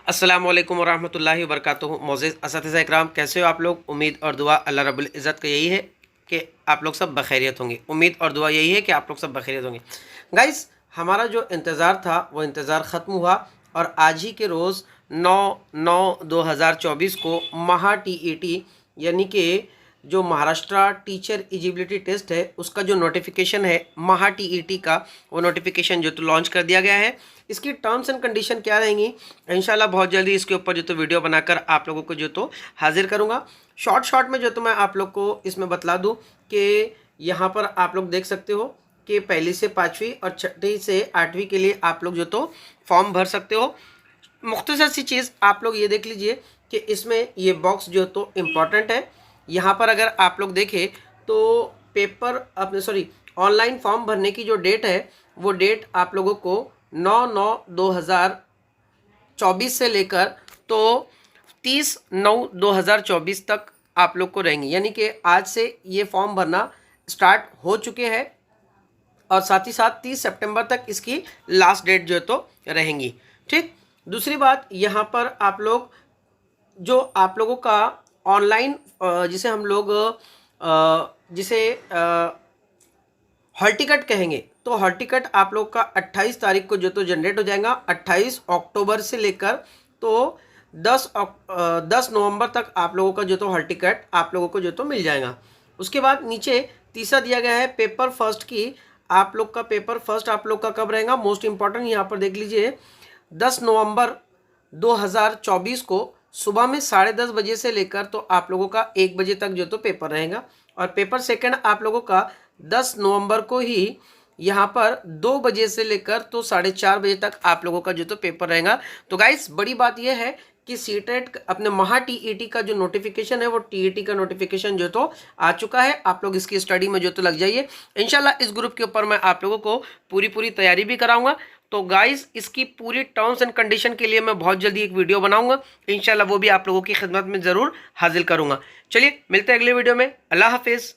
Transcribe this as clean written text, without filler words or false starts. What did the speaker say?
अस्सलामु अलैकुम वरहमतुल्लाहि वबरकातुहू। मोअज़्ज़िज़ असातिज़ा इकराम, कैसे हो आप लोग। उम्मीद और दुआ अल्लाह रब्बुल इज़्ज़त का यही है कि आप लोग सब बखैरियत होंगे। उम्मीद और दुआ यही है कि आप लोग सब बखैरियत होंगे। गाइस, हमारा जो इंतज़ार था वो इंतज़ार ख़त्म हुआ और आज ही के रोज़ 9/9/2024 को महा TET यानी कि जो महाराष्ट्र टीचर एलिजिबिलिटी टेस्ट है उसका जो नोटिफिकेशन है महा TET का, वो नोटिफिकेशन जो तो लॉन्च कर दिया गया है। इसकी टर्म्स एंड कंडीशन क्या रहेंगी, इंशाल्लाह बहुत जल्दी इसके ऊपर जो तो वीडियो बनाकर आप लोगों को जो तो हाजिर करूँगा। शॉर्ट में जो तो मैं आप लोग को इसमें बतला दूँ कि यहाँ पर आप लोग देख सकते हो कि पहली से पाँचवीं और छठी से आठवीं के लिए आप लोग जो तो फॉर्म भर सकते हो। मुख्तसर सी चीज़ आप लोग ये देख लीजिए कि इसमें ये बॉक्स जो तो इम्पॉर्टेंट है। यहाँ पर अगर आप लोग देखें तो पेपर अपने ऑनलाइन फॉर्म भरने की जो डेट है वो डेट आप लोगों को 9/9/2024 से लेकर तो 30/9/2024 तक आप लोग को रहेंगी। यानी कि आज से ये फॉर्म भरना स्टार्ट हो चुके हैं और साथ ही साथ 30 सितंबर तक इसकी लास्ट डेट जो है तो रहेंगी। ठीक, दूसरी बात यहाँ पर आप लोग जो आप लोगों का ऑनलाइन जिसे हम लोग जिसे हॉल टिकट कहेंगे, तो हॉल टिकट आप लोग का 28 तारीख को जो तो जनरेट हो जाएगा। 28 अक्टूबर से लेकर तो 10 नवंबर तक आप लोगों का जो तो हॉल टिकट आप लोगों को जो तो मिल जाएगा। उसके बाद नीचे तीसरा दिया गया है पेपर फर्स्ट की। आप लोग का पेपर फर्स्ट आप लोग का कब रहेगा, मोस्ट इंपॉर्टेंट यहाँ पर देख लीजिए 10 नवंबर 2024 को सुबह में 10:30 बजे से लेकर तो आप लोगों का 1 बजे तक जो तो पेपर रहेगा। और पेपर सेकंड आप लोगों का 10 नवंबर को ही यहाँ पर 2 बजे से लेकर तो 4:30 बजे तक आप लोगों का जो तो पेपर रहेगा। तो गाइस, बड़ी बात यह है कि सीटेट अपने महा TET का जो नोटिफिकेशन है वो TET का नोटिफिकेशन जो तो आ चुका है। आप लोग इसकी स्टडी में जो तो लग जाइए। इंशाल्लाह इस ग्रुप के ऊपर मैं आप लोगों को पूरी तैयारी भी कराऊंगा। तो गाइस, इसकी पूरी टर्म्स एंड कंडीशन के लिए मैं बहुत जल्दी एक वीडियो बनाऊंगा। इंशाल्लाह वो भी आप लोगों की खिदमत में ज़रूर हाजिर करूंगा। चलिए मिलते हैं अगले वीडियो में। अल्लाह हाफिज़।